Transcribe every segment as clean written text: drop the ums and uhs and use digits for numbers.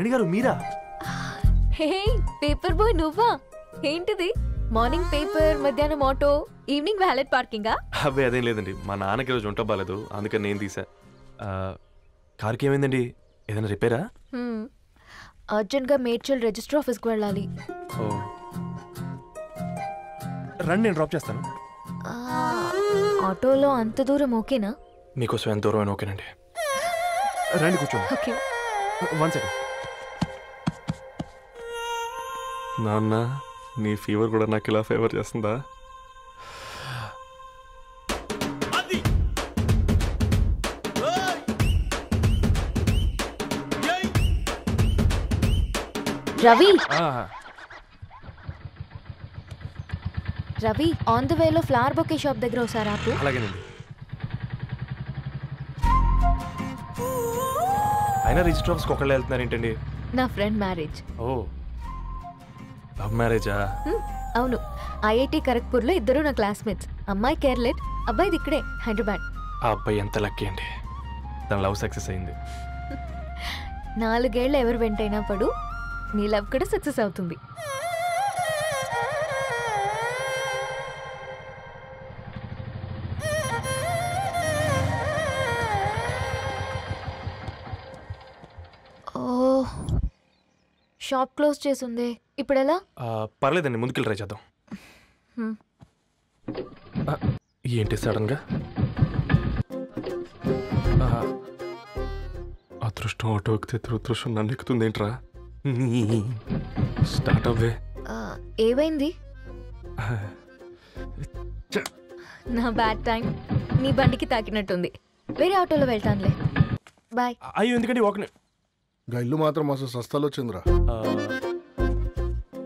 భరణి గారు మీరా? Hey paper boy నువ్వా? ఏంటిది morning paper, మధ్యాహ్నం ఆటో, ఈవినింగ్ వ్యాలెట్ పార్కింగా? అబ్బాయి అదేం లేదండి, మా నాన్నకి రోజు వంట బాగాలేదు అందుకని నేను తీసా. కార్కి ఏమైందండి? ఏదైనా రిపేరా? అర్జెంట్గా మేడ్చల్ రిజిస్టర్ ఆఫీస్కి వెళ్ళాలి. రండి నేను డ్రాప్ చేస్తాను. ఆటోలో అంత దూరం ఓకేనా? మీకోసం ఎంత దూరం అయినా ఓకేనండి. రండి కూర్చోండి. Okay 1 second. నాన్న నీ ఫీవర్ కూడా నాకు ఇలా ఫేవర్ చేస్తుందా? రవి రవి ఆన్ ద వేలో ఫ్లవర్ బొకే షాప్ దగ్గర ఒకసారి ఆపు. అలాగేనండి. అయినా రిజిస్టర్ ఆఫీస్కి ఒకళ్ళు వెళ్తున్నారు ఏంటండి? నా ఫ్రెండ్ మ్యారేజ్. ఓ లవ్ మ్యారేజా? అవును, ఐఐటి ఖరగ్పూర్లో ఇద్దరు నా క్లాస్మేట్స్. అమ్మాయి కేర్లెట్, అబ్బాయిది ఇక్కడే హైదరాబాద్. ఆ అబ్బాయి ఎంత లక్కీ అండి, తన లవ్ సక్సెస్ అయింది. 4 ఏళ్ళు ఎవరు వెంటైనా పడు, నీ లవ్ కూడా సక్సెస్ అవుతుంది. ఓ షాప్ క్లోజ్ చేసింది, ఇప్పుడు ఎలా? పర్లేదండి, ముందుకెళ్ళి ట్రై చేద్దాం. ఏంటి సడన్గా? అదృష్టం ఆటో ఎక్కితే దురదృష్టం నన్ను ఎక్కుతుంది ఏంట్రా? స్టార్ట్ అవ్వే. ఏమైంది? నా బ్యాడ్ టైం నీ బండికి తాకినట్టుంది. వేరే ఆటోలో వెళ్తానులే, బాయ్. అయ్యో ఎందుకండి ఒక ఇల్లు మాత్రం అసలు సస్తాలో వచ్చిందిరా.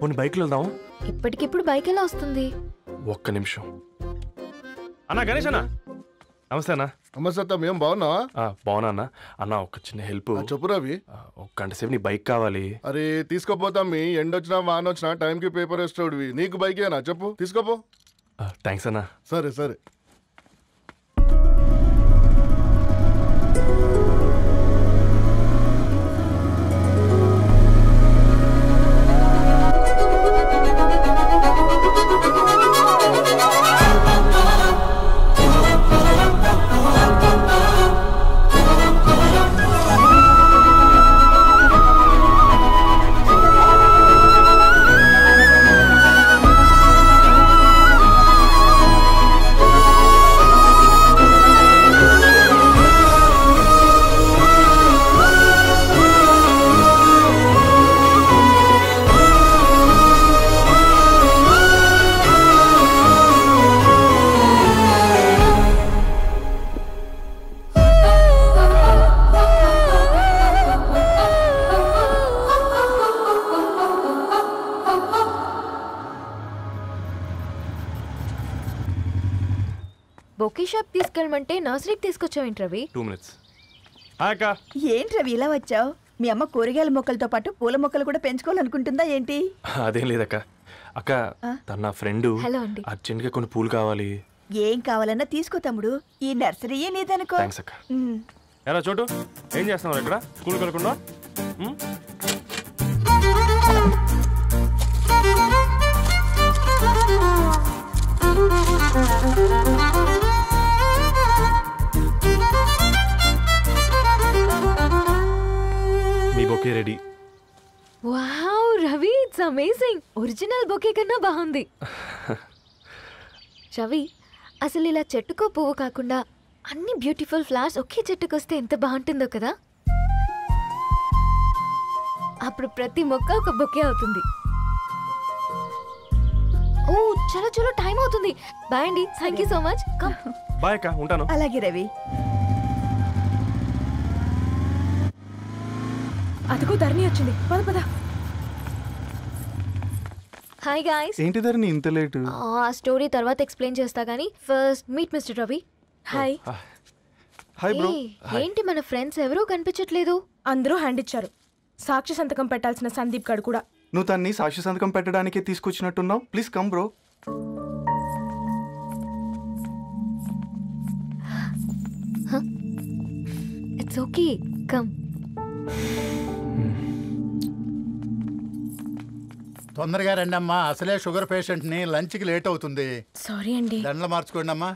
కొన్ని బైక్లో వెళ్దాం. ఇప్పటికిప్పుడు బైక్ ఎలా వస్తుంది? ఒక్క నిమిషం. అన్నా గణేష్ అన్న, నమస్తే అన్న. నమస్తే, ఏం బాగున్నావా? బాగున్నా అన్న. అన్న ఒక చిన్న హెల్ప్. చెప్పు రవి. ఒక గంట సేపు నీ బైక్ కావాలి. అరే తీసుకోపోతాం, మీ ఎండొచ్చినా వాన వచ్చినా టైంకి పేపర్ వేస్తాడువి. నీకు బైకేనా చెప్పు, తీసుకోపో. థ్యాంక్స్ అన్న. సరే సరే. బొకే షాప్ తీసుకెళ్ళమంటే నర్సరీకి తీసుకొచ్చావేంటి రవి? 2 minutes. ఏంటి రవి ఇలా వచ్చావు? మీ అమ్మ కూరగాయల మొక్కలతో పాటు పూల మొక్కలు కూడా పెంచుకోవాలనుకుంటుందా ఏంటి? అదేం లేదక్క. అక్క తన నా ఫ్రెండ్, అర్జెంట్ గా కొన్ని పూలు కావాలి. ఏం కావాలన్నా తీసుకో తమ్ముడు, ఈ నర్సరీయే నీదనుకో. థాంక్స్ అక్క. ఎలా చోటు, ఏం చేస్తున్నావు ఇక్కడ? స్కూల్కి వెళ్ళకుండా? మీ bouquet ready. Wow Ravi, it's amazing. Original bouquet కన్నా బాగుంది. రవి, అసలు ఇలా చెట్టుకో పువ్వు కాకుండా అన్ని బ్యూటిఫుల్ ఫ్లవర్స్ ఒకే చెట్టుకొస్తే ఎంత బాగుంటుందో కదా. అప్పుడు ప్రతి మొక్క ఒక బొకే అవుతుంది. ఓ చలో చలో, టైం అవుతుంది. బాయ్ అండి, thank you so much. Bye అక్క, ఉంటాను. అలాగే రవి. అదిగో ధరణి వచ్చింది, పద పద. Hi guys. ఏంటి ధరణి ఇంత లేట్? ఆ స్టోరీ తర్వాత ఎక్స్ప్లెయిన్ చేస్తా గానీ first meet mister Ravi. Hi. Hi bro. ఏంటి మన ఫ్రెండ్స్ ఎవరూ కనిపించట్లేదు? అందరూ హ్యాండ్ ఇచ్చారు. సాక్షి సంతకం పెట్టాల్సిన సందీప్ గడు కూడా. నువ్వు తన్ని సాక్షి సంతకం పెట్టడానికే తీసుకొచ్చినట్టున్నావు. Please come bro. It's okay, come. తొందరగా రండి అమ్మా, అసలే షుగర్ పేషెంట్ని, లంచ్కి లేట్ అవుతుంది. సారీ అండి. దండలు మార్చుకోండి అమ్మా.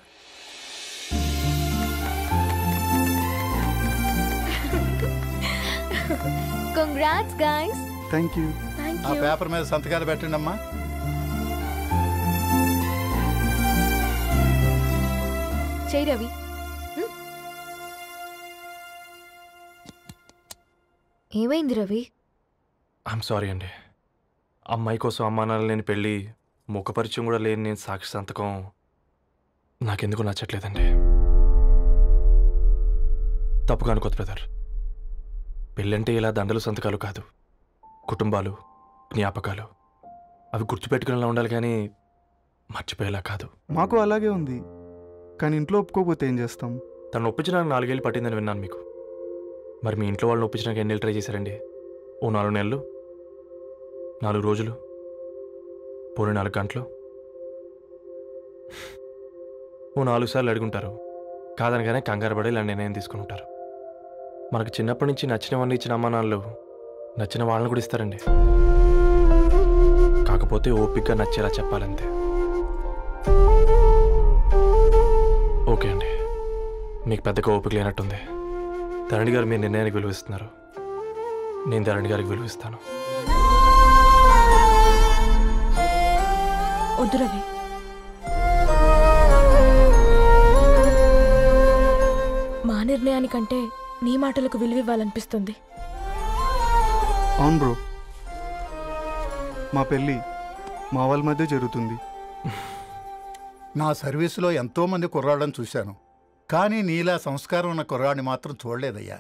Congrats guys. Thank you. ఆ పేపర్ మీద సంతకాలు పెట్టండి అమ్మా. చేయి రవి. ఏమైంది రవి? ఐఎమ్ సారీ అండి. అమ్మాయి కోసం అమ్మానాలు లేని పెళ్ళి, ముఖపరిచయం కూడా లేని నేను సాక్షి సంతకం నాకెందుకు నచ్చట్లేదండి. తప్పుగా అనుకోదు బ్రదర్. పెళ్ళంటే ఇలా దండలు సంతకాలు కాదు, కుటుంబాలు, జ్ఞాపకాలు. అవి గుర్తుపెట్టుకునేలా ఉండాలి కానీ మర్చిపోయేలా కాదు. మాకు అలాగే ఉంది, కానీ ఇంట్లో ఒప్పుకోకపోతే ఏం చేస్తాం? తను ఒప్పించడానికి 4 ఏళ్ళు పట్టిందని విన్నాను మీకు. మరి మీ ఇంట్లో వాళ్ళని ఒప్పించడానికి ఎన్ని ఏళ్ళు ట్రై చేశారండి? ఓ 4 నెలలు, 4 రోజులు, పోనీ 4 గంటలు, ఓ 4 సార్లు అడుగుంటారు. కాదనగానే కంగారు పడి ఇలా నిర్ణయం తీసుకుని ఉంటారు. మనకు చిన్నప్పటి నుంచి నచ్చినవన్నీ ఇచ్చిన అమ్మానాళ్ళు నచ్చిన వాళ్ళని కూడా ఇస్తారండి. కాకపోతే ఓపికగా నచ్చేలా చెప్పాలంతే. ఓకే అండి, మీకు పెద్దగా ఓపిక లేనట్టుంది. ధరణి గారు మీ నిర్ణయానికి విలువిస్తున్నారు, నేను ధరణి గారికి విలువిస్తాను. వద్దు రవి. మా నిర్ణయానికంటే నీ మాటలకు విలువివ్వాలనిపిస్తుంది. అవును బ్రో, మా పెళ్ళి మా వాళ్ళ మధ్య జరుగుతుంది. నా సర్వీసులో ఎంతోమంది కుర్రాళ్ళని చూశాను, కానీ నీలా సంస్కారం ఉన్న కుర్రాడిని మాత్రం చూడలేదయ్యా.